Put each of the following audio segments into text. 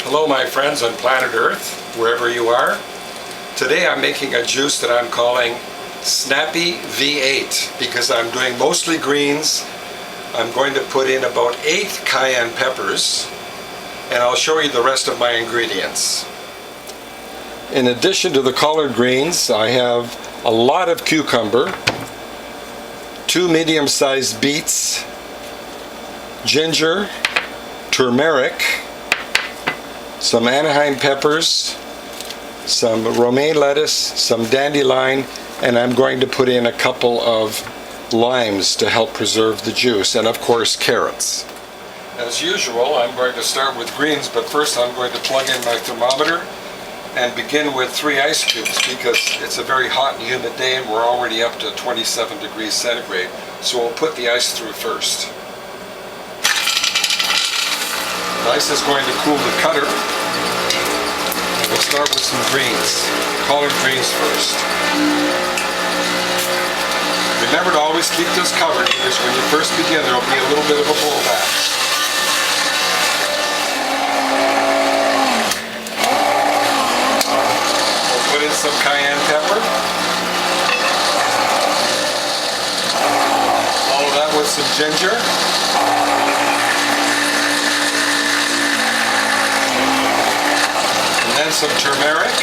Hello my friends on planet Earth, wherever you are. Today I'm making a juice that I'm calling Snappy V-8 because I'm doing mostly greens. I'm going to put in about 8 cayenne peppers and I'll show you the rest of my ingredients. In addition to the collard greens, I have a lot of cucumber, 2 medium-sized beets, ginger, turmeric, some Anaheim peppers, some romaine lettuce, some dandelion, and I'm going to put in a couple of limes to help preserve the juice, and of course carrots. As usual, I'm going to start with greens, but first I'm going to plug in my thermometer and begin with 3 ice cubes because it's a very hot and humid day and we're already up to 27 degrees centigrade, so we'll put the ice through first. The ice is going to cool the cutter. We'll start with some greens. Collard greens first. Remember to always keep this covered because when you first begin there will be a little bit of a blowback. We'll put in some cayenne pepper. Follow that with some ginger. And then some turmeric,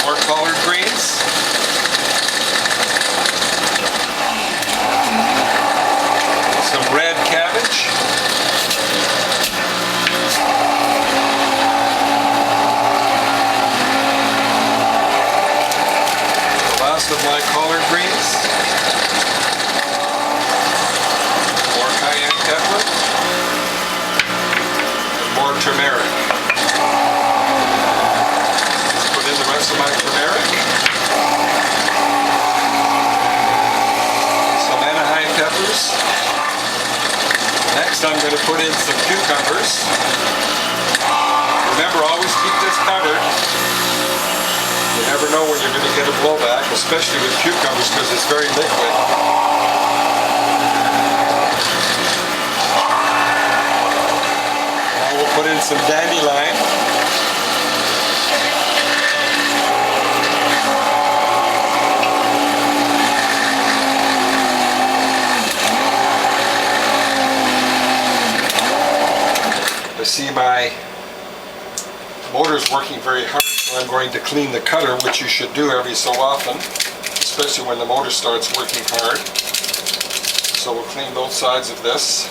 more collard greens, some red cabbage, the last of my collard greens, more cayenne pepper, more turmeric. Put in the rest of my turmeric. Some Anaheim peppers. Next I'm going to put in some cucumbers. Remember, always keep this covered. You never know when you're going to get a blowback, especially with cucumbers because it's very liquid. Put in some dandelion. I see my motor's working very hard, so I'm going to clean the cutter, which you should do every so often, especially when the motor starts working hard. So we'll clean both sides of this.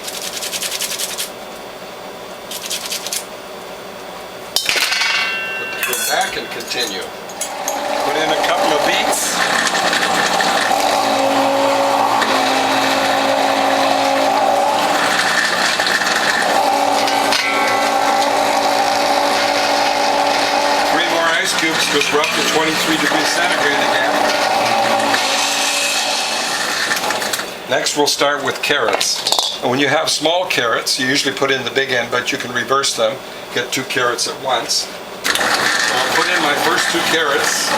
Back and continue. Put in a couple of beets. 3 more ice cubes because we're up to 23 degrees centigrade again. Next we'll start with carrots. And when you have small carrots, you usually put in the big end, but you can reverse them, get 2 carrots at once. I'll put in my first 2 carrots.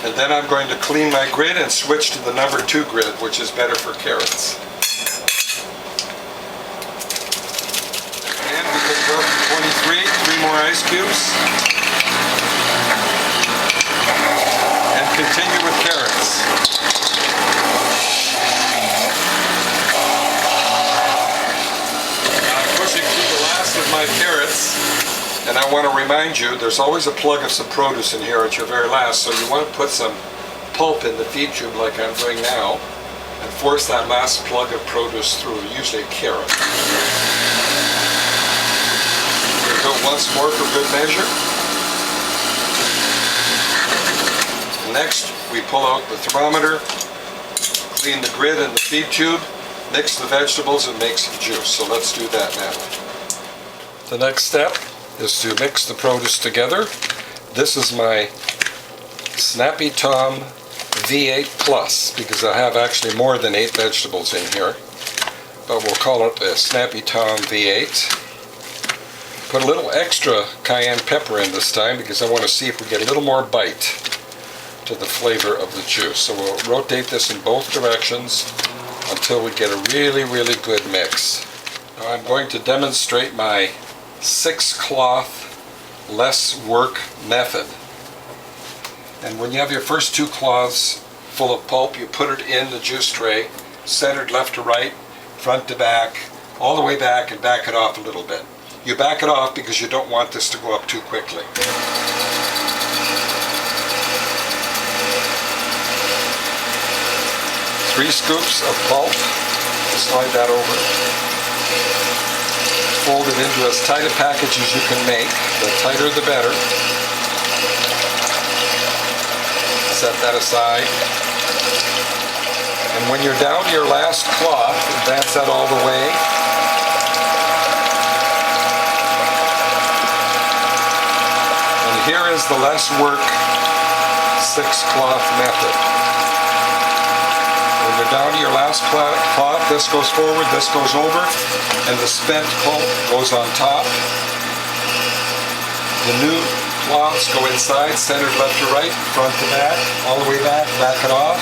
And then I'm going to clean my grid and switch to the number 2 grid, which is better for carrots. And because we're up to 23, 3 more ice cubes. And continue with carrots. Of my carrots, and I want to remind you there's always a plug of some produce in here at your very last, so you want to put some pulp in the feed tube like I'm doing now and force that last plug of produce through, usually a carrot. We'll go once more for good measure. Next we pull out the thermometer, clean the grid and the feed tube, mix the vegetables and make some juice. So let's do that now. The next step is to mix the produce together. This is my Snappy Tom V-8 Plus because I have actually more than 8 vegetables in here. But we'll call it a Snappy Tom V-8. Put a little extra cayenne pepper in this time because I want to see if we get a little more bite. to the flavor of the juice. So we'll rotate this in both directions until we get a really, really good mix. Now I'm going to demonstrate my 6-cloth less work method. And when you have your first 2 cloths full of pulp, you put it in the juice tray, centered left to right, front to back, all the way back, and back it off a little bit. You back it off because you don't want this to go up too quickly. Three scoops of pulp, slide that over. Fold it into as tight a package as you can make. The tighter the better. Set that aside. And when you're down to your last cloth, advance that all the way. And here is the less work 6-cloth method. When you're down to your last cloth, this goes forward, this goes over, and the spent pulp goes on top. The new cloths go inside, centered left to right, front to back, all the way back, back it off.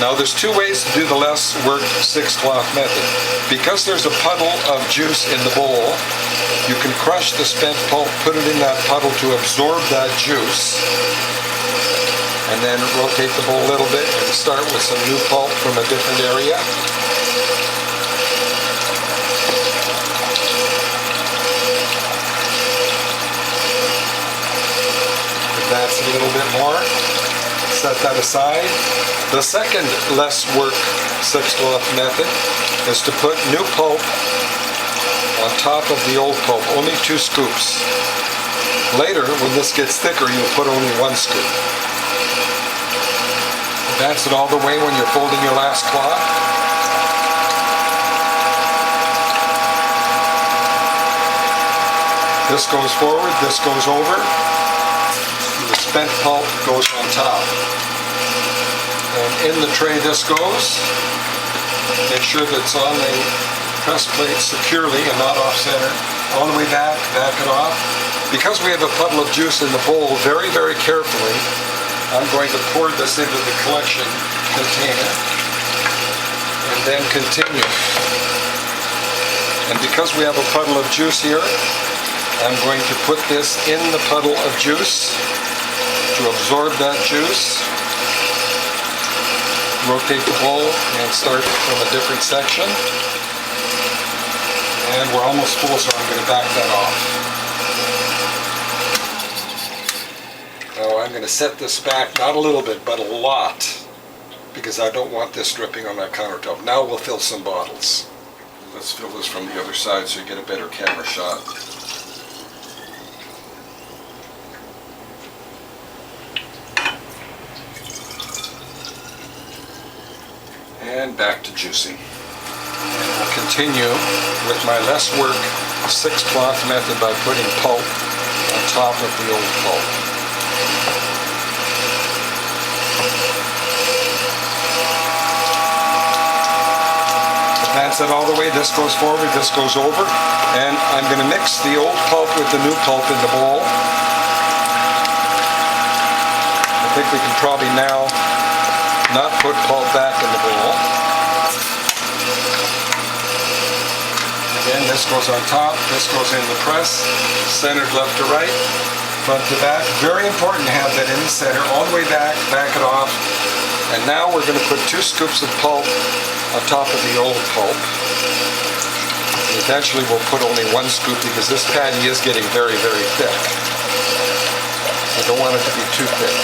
Now there's 2 ways to do the less work 6-cloth method. Because there's a puddle of juice in the bowl, you can crush the spent pulp, put it in that puddle to absorb that juice, and then rotate the bowl a little bit and start with some new pulp from a different area. Advance it a little bit more. Set that aside. The second less work 6-cloth method is to put new pulp on top of the old pulp, only 2 scoops. Later, when this gets thicker, you'll put only 1 scoop. Advance it all the way when you're folding your last cloth. This goes forward, this goes over. The spent pulp goes on top. And in the tray this goes. Make sure that it's on the press plate securely and not off center. All the way back, back it off. Because we have a puddle of juice in the bowl, very, very carefully, I'm going to pour this into the collection container and then continue. And because we have a puddle of juice here, I'm going to put this in the puddle of juice to absorb that juice. Rotate the bowl and start from a different section. And we're almost full, so I'm going to back that off. Now I'm going to set this back, not a little bit, but a lot, because I don't want this dripping on that countertop. Now we'll fill some bottles. Let's fill this from the other side so you get a better camera shot. And back to juicing. And we'll continue with my less work 6-cloth method by putting pulp on top of the old pulp. Advance it all the way. This goes forward, this goes over. And I'm going to mix the old pulp with the new pulp in the bowl. I think we can probably now not put pulp back in the bowl. Again, this goes on top, this goes in the press, centered left to right, front to back. Very important to have that in the center, all the way back, back it off. And now we're going to put 2 scoops of pulp on top of the old pulp. And eventually we'll put only 1 scoop because this patty is getting very, very thick. I don't want it to be too thick.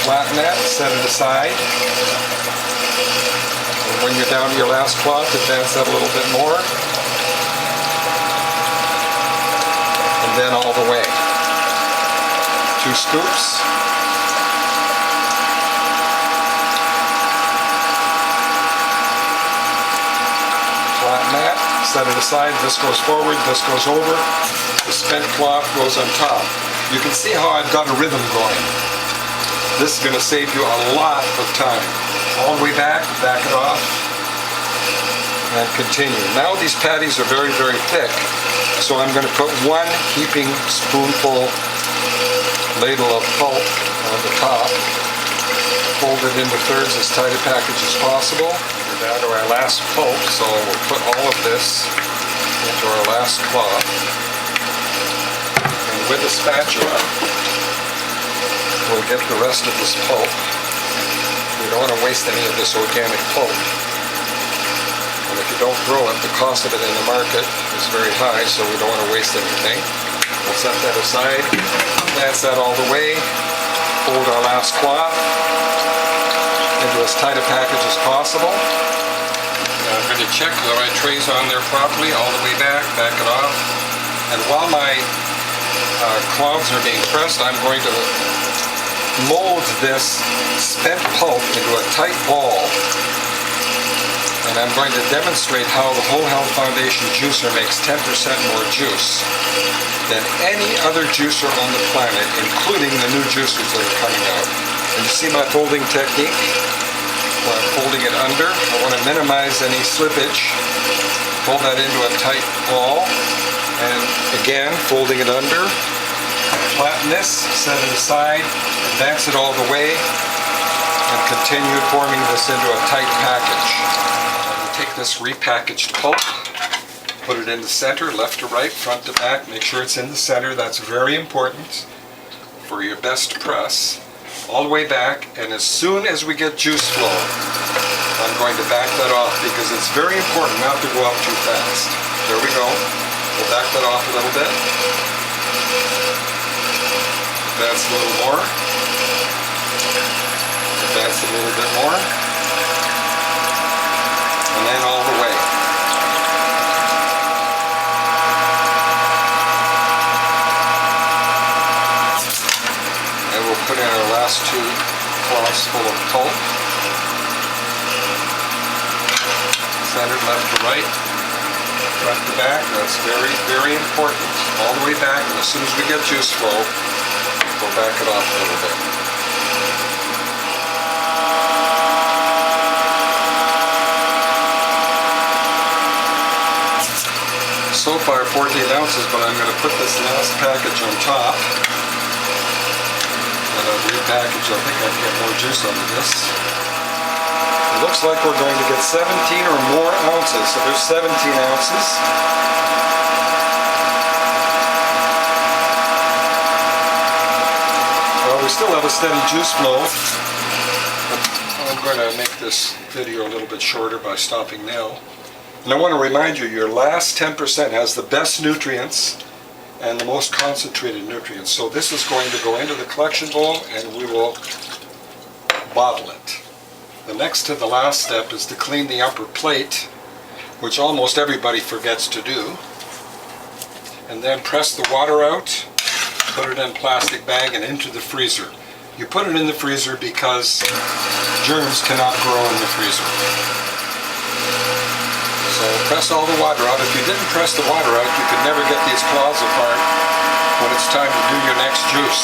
Flatten that, set it aside. And when you're down to your last cloth, advance that a little bit more. And then all the way. 2 scoops. Flatten that, set it aside. This goes forward, this goes over. The spent cloth goes on top. You can see how I've got a rhythm going. This is going to save you a lot of time. All the way back, back it off, and continue. Now these patties are very, very thick, so I'm going to put 1 heaping spoonful ladle of pulp on the top. Fold it into thirds as tight a package as possible. We're down to our last pulp, so we'll put all of this into our last cloth. And with a spatula, we'll get the rest of this pulp. We don't want to waste any of this organic pulp. And if you don't grow it, the cost of it in the market is very high, so we don't want to waste anything. We'll set that aside, advance that all the way, fold our last cloth into as tight a package as possible. Now I'm going to check the right trays on there properly, all the way back it off. And while my cloths are being pressed, I'm going to mold this spent pulp into a tight ball. And I'm going to demonstrate how the Whole Health Foundation juicer makes 10% more juice than any other juicer on the planet, including the new juicers that are coming out. And you see my folding technique? Where I'm folding it under. I want to minimize any slippage. Fold that into a tight ball. And again, folding it under. Flatten this, set it aside, advance it all the way, and continue forming this into a tight package. Take this repackaged pulp, put it in the center, left to right, front to back, make sure it's in the center. That's very important for your best press. All the way back, and as soon as we get juice flow, I'm going to back that off because it's very important not to go up too fast. There we go. We'll back that off a little bit. Advance a little more. Advance a little bit more. And then all the way. And we'll put in our last two cloths full of pulp. Centered left to right, front to back. That's very, very important. All the way back, and as soon as we get juice flow, we'll back it off a little bit. So far 14 ounces, but I'm going to put this last package on top. And I'll repackage. I think I can get more juice out of this. It looks like we're going to get 17 or more ounces. So there's 17 ounces. Well, we still have a steady juice flow. I'm going to make this video a little bit shorter by stopping now. And I want to remind you, your last 10% has the best nutrients and the most concentrated nutrients. So this is going to go into the collection bowl and we will bottle it. The next to the last step is to clean the upper plate, which almost everybody forgets to do. And then press the water out, put it in a plastic bag and into the freezer. You put it in the freezer because germs cannot grow in the freezer. So press all the water out. If you didn't press the water out, you could never get these cloths apart when it's time to do your next juice.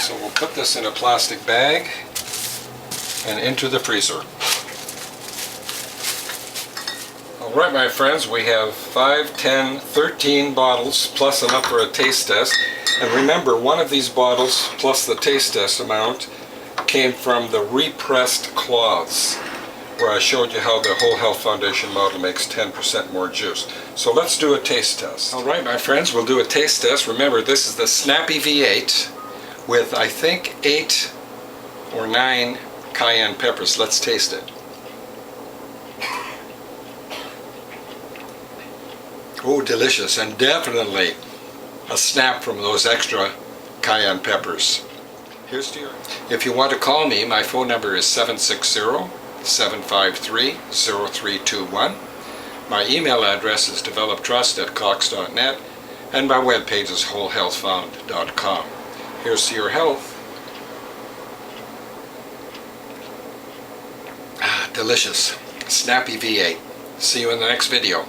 So we'll put this in a plastic bag and into the freezer. Alright my friends, we have 5, 10, 13 bottles plus enough for a taste test. And remember, one of these bottles plus the taste test amount came from the repressed cloths, where I showed you how the Whole Health Foundation model makes 10% more juice. So let's do a taste test. Alright my friends, we'll do a taste test. Remember, this is the Snappy V-8 with I think 8 or 9 cayenne peppers. Let's taste it. Oh, delicious, and definitely a snap from those extra cayenne peppers. Here's to your... If you want to call me, my phone number is 760-753-0321. My email address is developtrust@cox.net, and my webpage is wholehealthfound.com. Here's to your health. Ah, delicious. Snappy V-8. See you in the next video.